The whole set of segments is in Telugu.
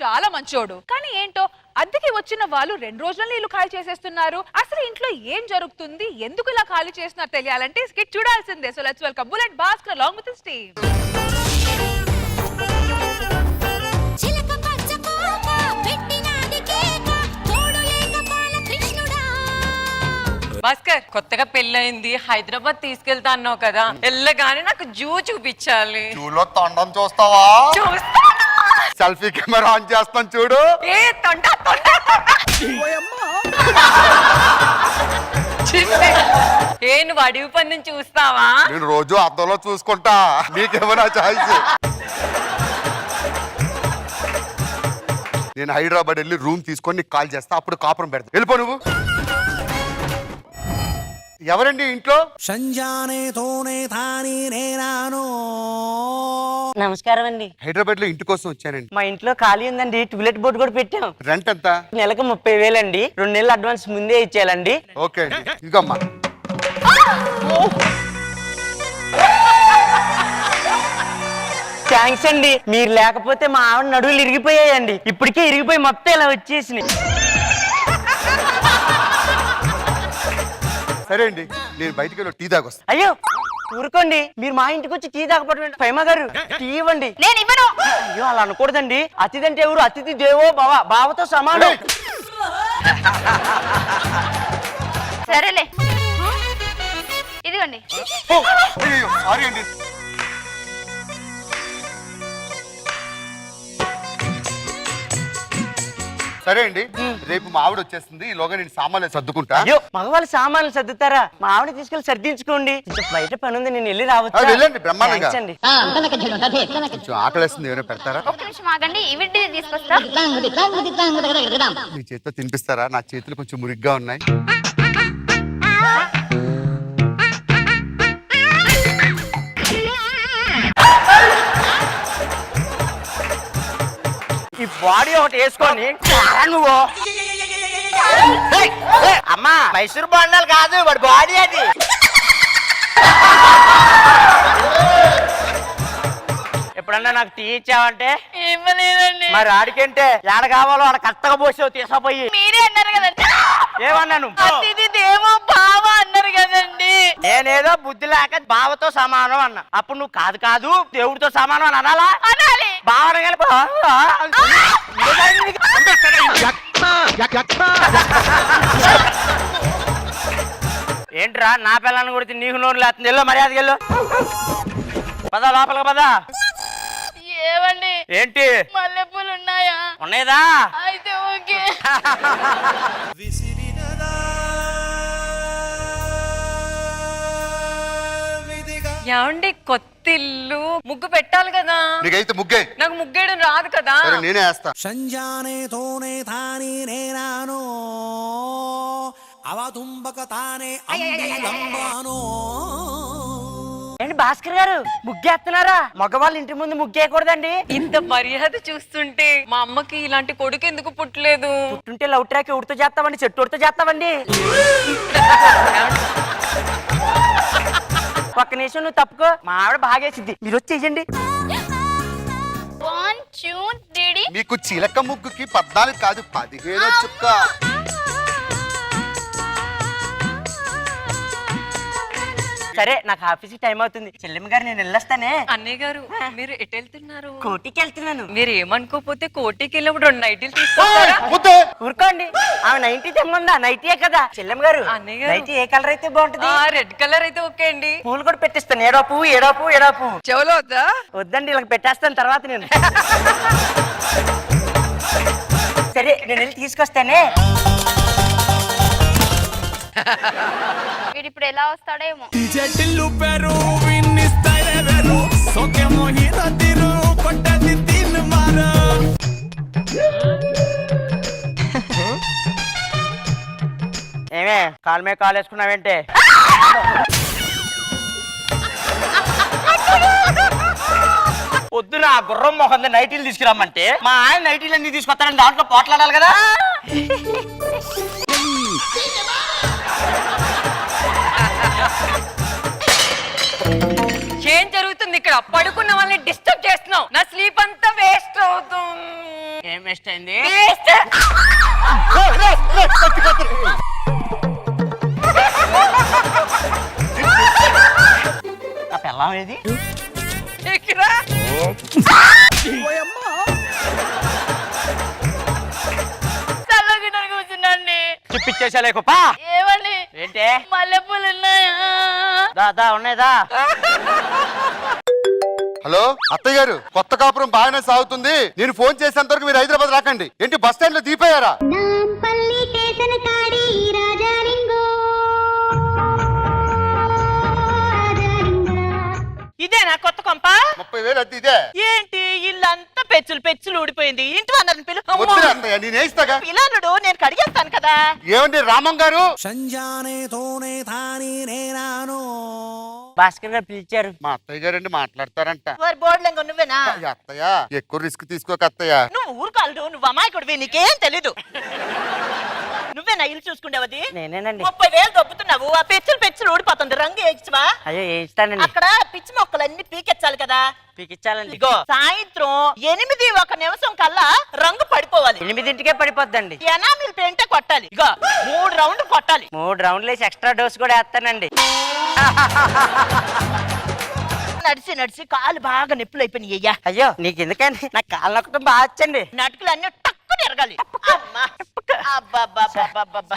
చాలా మంచోడు. కానీ ఏంటో అద్దెకి వచ్చిన వాళ్ళు 2 రోజుల్లో ఇల్లు ఖాళీ చేసేస్తున్నారు. అసలు ఇంట్లో ఏం జరుగుతుంది, ఎందుకు ఇలా ఖాళీ చేస్తున్నారు తెలియాలంటే స్కిట్ చూడాల్సిందే. So let's welcome bullet Bhaskar along with his team. Bhaskar, కొత్తగా పెళ్ళయింది, హైదరాబాద్ తీసుకెళ్తా అన్నావు కదా, వెళ్ళగానే నాకు జూ చూపించాలి. జూలో తొండం చూస్తావా? సెల్ఫీ కెమెరా ఆన్ చేస్తాను చూడు. ఏ తొండ తొండ ఏ నువ్వు అడవి పని చూస్తావా? నేను రోజు అద్దంలో చూసుకుంటా, నీకేమైనా చాయిస్? నేను హైదరాబాద్ వెళ్ళి రూమ్ తీసుకొని నీకు కాల్ చేస్తా, అప్పుడు కాపురం పెడతా. వెళ్ళిపో నువ్వు. ఎవరండి ఇంట్లో? నమస్కారం అండి. హైదరాబాద్ లో ఇంటి కోసం వచ్చానండి. మా ఇంట్లో ఖాళీ ఉందండి, టూలెట్ బోర్డు కూడా పెట్టాం. రెంట్ ఎంత? నెలకు 30,000 అండి. 2 నెలలు అడ్వాన్స్ ముందే ఇచ్చేయాలండి. ఓకే అండి, ఇదిగమ్మా. థ్యాంక్స్ అండి. మీరు లేకపోతే మా ఆవిడ నడువులు ఇరిగిపోయాయండి. ఇప్పటికే ఇరిగిపోయి మొత్తం ఇలా వచ్చేసినాయి. సరే అండి, నేను బయటికి వెళ్ళి టీ తాగొస్తా. అయ్యో ఊరుకోండి, మీరు మా ఇంటికి వచ్చి టీ తాగపడమండి. ఫైమా గారు టీ ఇవ్వండి. నేను ఇవ్వను. అయ్యో అలా అనకూడదండి. అతిథి అంటే ఎవరు? అతిథి దేవో భవ, బావతో సమానం. సరేలే, ఇదిగోండి. సారీ అండి. సరే అండి, రేపు మా ఆవిడ వచ్చేస్తుంది, ఈలోగా నేను సామాన్లు సర్దుకుంటా. అయ్యో మగవాళ్ళు సామాన్లు సర్దుతారా? మా ఆవిడ తీసుకెళ్లి సర్దించుకోండి. బయట పని ఉంది, నేను వెళ్ళి రావచ్చు. వెళ్ళండి, బ్రహ్మాండంగా. థాంక్స్ అండి. కొంచెం ఆకలేస్తుంది, ఏమైనా పెడతారా? ఒక్క నిమిషం ఆగండి, ఇవిడి తీసుకొస్తా. మీ చేతితో తినిపిస్తారా? నా చేతులు కొంచెం మురిగ్గా ఉన్నాయి. ఈ బాడీ ఒకటి వేసుకొని నువ్వు అమ్మా మైసూర్ బొండాలు కాదు, వాడి బాడీ అది. ఎప్పుడన్నా నాకు టీ ఇచ్చావంటే ఇవ్వలేదండి. మరి ఆడికంటే ఏడ కావాలో ఆడ కరెక్ట్గా పోసావు తీసుకుపోయి. మీరే అన్నారు కదండి, ఏమన్నాను? అతిథి దేవో బావ అన్నారు కదండి. నేనేదో బుద్ధి లేక బావతో సమానం అన్నా. అప్పుడు నువ్వు కాదు కాదు దేవుడితో సమానం అని అనాలా? అనాలి. బావన కలిపి ఏంట్రా నా పిల్లని కొడితే నీకు నోరు లేస్తుంది. వెళ్ళు, మర్యాదకి వెళ్ళు. పద లోపలికి పద. ఏవండి, ఏంటి మల్లెపూలు ఉన్నాయా? ఉన్నాయిదా? అయితే ఓకే. ఏమండి, కొత్త ఇల్లు ముగ్గు పెట్టాలి కదా? నీకైతే ముగ్గే. నాకు ముగ్గేయడం రాదు కదా. సరే నేనే వేస్తా. ఏంటి భాస్కర్ గారు ముగ్గేస్తున్నారా? మగవాళ్ళు ఇంటి ముందు ముగ్గేయకూడదండి. ఇంత మర్యాద చూస్తుంటే మా అమ్మకి ఇలాంటి కొడుకు ఎందుకు పుట్టలేదు? పుట్టుంటే లవ్ ట్రాక్ ఉడితో చేస్తామండి, చెట్టు ఉడితో చేస్తామండి. ఒక్క నిమిషం నువ్వు తప్పుకో, మా ఆవిడ బాగేసిద్ది. మీరు వచ్చి చెయ్యండి. 1 2 3. మీకు చిలక ముగ్గుకి 14 కాదు 15 చుక్క. సరే నాకు ఆఫీస్కి టైం అవుతుంది. చెల్లెమ్మ గారు నేను వెళ్ళొస్తానే. అన్నయ్య గారు, మీరు ఎటు వెళ్తున్నారు? కోటికి వెళ్తున్నాను. మీరు ఏమనుకోపోతే కోటికి వెళ్ళినప్పుడు 2 నైటీలు తీసుకొస్తారా? ఊరుకోండి, ఆమె 90 తెమ్మందా? నైటీయే కదా. చెల్లెమ్మ గారు అన్నయ్య గారు, నైటీ ఏ కలర్ అయితే బాగుంటది? రెడ్ కలర్ అయితే ఓకే అండి. పూలు కూడా పెట్టిస్తాను. ఏడోపు ఏడోపు ఏడోపు. చెవులో వద్దా? వద్దండి, ఇలా పెట్టేస్తాను తర్వాత నేను. సరే నేను వెళ్ళి తీసుకొస్తానే. వీడు ఇప్పుడు ఎలా వస్తాడేమో. ఏమే కాలు మీద కాలు వేసుకున్నావేంటే? పొద్దున గుర్రం మొహంది నైటీలు తీసుకురామంటే మా ఆయన నైటీలు అన్ని తీసుకొస్తారని దాంట్లో పోట్లాడాలి కదా. ఏం జరుగుతుంది ఇక్కడ? పడుకున్న వాళ్ళని డిస్టర్బ్ చేస్తున్నావు. నా స్లీప్ అంతా వేస్ట్ అవుతుంది. ఏం వేస్ట్ అయింది ఆ పెళ్ళాం ఏది చల్లగిన్నె కూర్చున్నాండి. చూపించేసా లేకపో ఏమండి ఏంటే మల్లెపూలు ఉన్నాయా? దా ఉన్నాయిదా హలో అత్తయ్య గారు, కొత్త కాపురం బాగానే సాగుతుంది. నేను ఫోన్ చేసేంత వరకు మీరు హైదరాబాద్ రాకండి. ఏంటి బస్ స్టాండ్ లో దిగిపోయారా? నాంపల్లి స్టేషన్ కాడి రాజాలింగో ఇదేనా కొత్త కొంప? 30,000 అద్దె ఇదే. ఏంటి ఇల్లంతా పెచ్చులు ఊడిపోయింది. ఇంటి వాళ్ళని పిలు. వద్దులే అత్తయ్య, నేను వేయిస్తాగా. పిల్లనుడు నేను కడిగేస్తాను కదా. ఏమండి రామం గారు? భాస్కర్ గారు పిలిచారు. మా అత్తయ్య గారు అండి మాట్లాడతారంట. వారి బోర్డులంగా నువ్వేనా? అత్తయ్య ఎక్కువ రిస్క్ తీసుకోక అత్తయ్య. నువ్వు ఊరుకాలు, నువ్వు అమాయకుడివి, నీకేం తెలీదు. నువ్వేనా ఇల్లు చూసుకుండేవది? నేనేనండి. 30,000 దొబ్బుతున్నావు. ఆ పెచ్చులు ఊడిపోతుంది. రంగు వేయించవా? అయ్యో వేయిస్తానండి. అక్కడ పిచ్చి మొక్కలన్నీ పీకెచ్చాలి కదా. పీకిచ్చాలండి. ఇగో సాయంత్రం 8 నిమిషం కల్లా రంగు పడిపోవాలి. 8ంటికే పడిపోద్దండి. ఎనామిల్ పెయింటే కొట్టాలి. ఇగో 3 రౌండ్లు కొట్టాలి. 3 రౌండ్లు వేసి ఎక్స్ట్రా డోస్ కూడా వేస్తానండి. నడిచి కాలు బాగా నొప్పులు అయిపోయినాయి. అయ్యా అయ్యో నీకు ఎందుకండి, నాకు కాళ్ళు నొక్కడం బాగా వచ్చండి. నటుకులు అన్ని టక్కుని ఎరగాలి. అమ్మా. అబ్బబ్బబ్బబ్బబ్బబ్బ.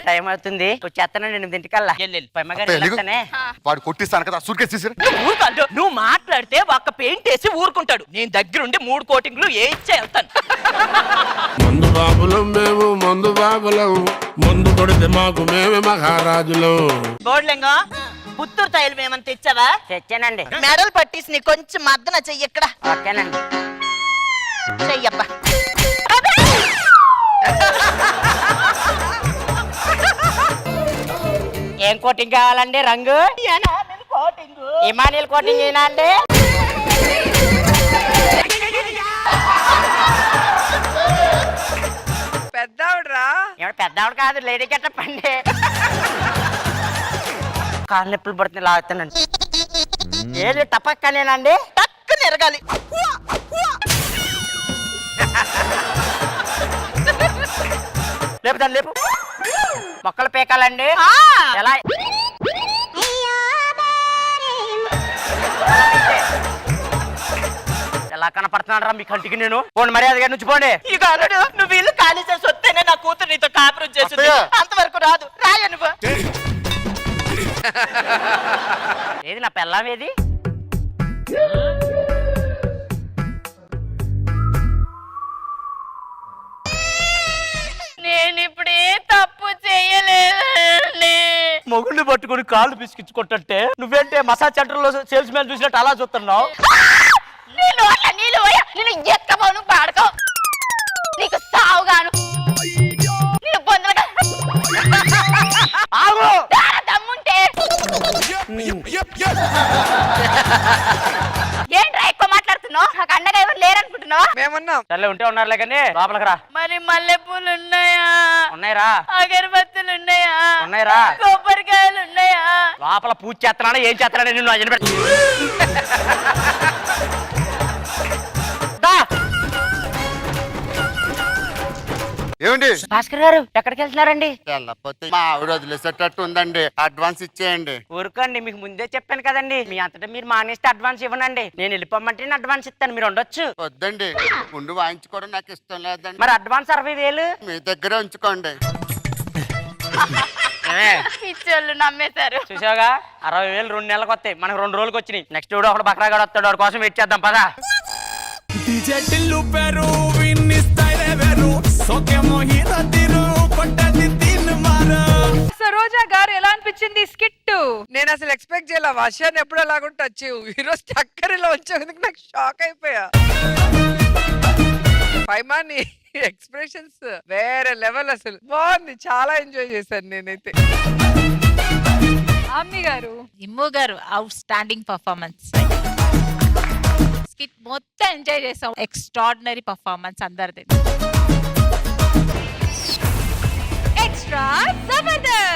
టైం అవుతుంది, వచ్చేస్తానండి 8ంటికల్లా. ఎల్లెల్లు. పమ్మగారు అత్తయ్య, వెళ్తానే. వాడు కొట్టిస్తాను కదా, సూట్కేస్ తీసిరా. ఊరుకాదు, నువ్వు మాట్లాడితే ఒక్క పెయింట్ వేసి ఊరుకుంటాడు. నేను దగ్గరుండి 3 కోటింగ్లు వేయించే వెళ్తాను. మందు బాబులం మేము, మందు బాబులం, మందు కొడితే మాకు మేమే మహారాజులం. బోర్డులేంగా పుత్తూరు తైలం ఏమని తెచ్చావా? తెచ్చానండి. మెడల్ పట్టేసి నీ కొంచెం మద్దన చెయ్యి. ఎక్కడ ఓకేనండి. చెయ్యబ్బా. ఏం కోటింగ్ కావాలండి? రంగు ఎనామిల్ కోటింగు. ఇమానియల్ కోటింగ్ అయినా అండి? పెద్దావిడ్రా. పెద్దవాడు కాదు, లేడీ గెట్టప్పండి. కాళ్ళు నొప్పులు పడుతుంది, లాగుతానండి. ఏది టపక్కనేనండి? టక్కుని ఎరగాలి. లేపు దాన్ని లేపు. మొక్కలు పీకాలండి. ఆ. ఎలా? ఎలా కనపడుతున్నాడు రా మీ కంటికి నేను? పోండి, మర్యాదగా నుంచి పోండి. ఇక అల్లుడు, నువ్వు ఇల్లు ఖాళీ చేసి వస్తేనే నా కూతురు నీతో కాపురం చేస్తుంది. అత్తయ్య. అంతవరకు రాదు. రాయ నువ్వు. ఏది నా పెళ్ళాం ఏది? నేను ఇప్పుడు ఏ తప్పు చేయలేదండి. మొగుళ్ళు పట్టుకుని కాళ్ళు పిసికించుకుంటుంటే నువ్వేంటే మసాజ్ సెంటర్ లో సేల్స్ మ్యాన్ చూసినట్టు అలా చూస్తున్నావు? నేను అట్లా నీళ్ళు పోయా, నేను ఎక్కబోను పాడుకో, నీకు సావుగాను, నేను పొందలుగా ఆగు. దమ్ముంటే ఏంట్రా ఎక్కువ మాట్లాడుతున్నావు? నాకు అండగా ఎవరు లేరనుకుంటున్నావు? మేమున్నాం. సర్లే, ఉంటే ఉన్నారులే కానీ లోపలికి రా. మరి మల్లెపూలు ఉన్నాయా? ఉన్నాయిరా. అగరబత్తులు ఉన్నాయా? ఉన్నాయిరా. కొబ్బరికాయలు ఉన్నాయా? లోపల పూజ చేస్తున్నాడా ఏం చేస్తున్నాడా నిన్ను అజన పెట్టి. ఏమండి భాస్కర్ గారు ఎక్కడికి వెళ్తున్నారండి? వెళ్ళకపోతే మా ఆవిడ వదిలేసేటట్టు ఉందండి. అడ్వాన్స్ ఇచ్చేయండి. ఊరుకోండి, మీకు ముందే చెప్పాను కదండి. మీ అంతటా మీరు మానేస్తే అడ్వాన్స్ ఇవ్వనండి. నేను వెళ్ళిపోమంటే నేను అడ్వాన్స్ ఇస్తాను, మీరు ఉండొచ్చు. వద్దండి, ముందు వాయించుకోవడం నాకు ఇష్టం లేదండి. మరి అడ్వాన్స్ 60,000 మీ దగ్గరే ఉంచుకోండి. పిచ్చోళ్ళు నమ్మేశారు. చూసావుగా, 60,000 2 నెలలకు వస్తాయి. మనకు 2 రోజులకు వచ్చినాయి. నెక్స్ట్ వీడియో ఒకటి బక్రాగాడు వస్తాడు, వాడి కోసం వెయిట్ చేద్దాం పదా. సరోజా గారు ఎలా అనిపించింది స్కిట్? నేను అసలు ఎక్స్పెక్ట్ చేయాల వర్షాన్ని ఎప్పుడు అలాగుంటే వచ్చి ఈరోజు చక్కరలో వచ్చేందుకు నాకు షాక్ అయిపోయా. పైమాని ఎక్స్ప్రెషన్స్ వేరే లెవెల్, అసలు బాగుంది, చాలా ఎంజాయ్ చేశాను నేనైతే. అమ్మి గారు, ఇమ్ము గారు అవుట్ స్టాండింగ్ పర్ఫార్మెన్స్. స్కిట్ మొత్తం ఎంజాయ్ చేసాం. ఎక్స్ట్రాడినరీ పర్ఫార్మెన్స్ అందరిది. ఎక్స్ట్రా జబర్దస్త్.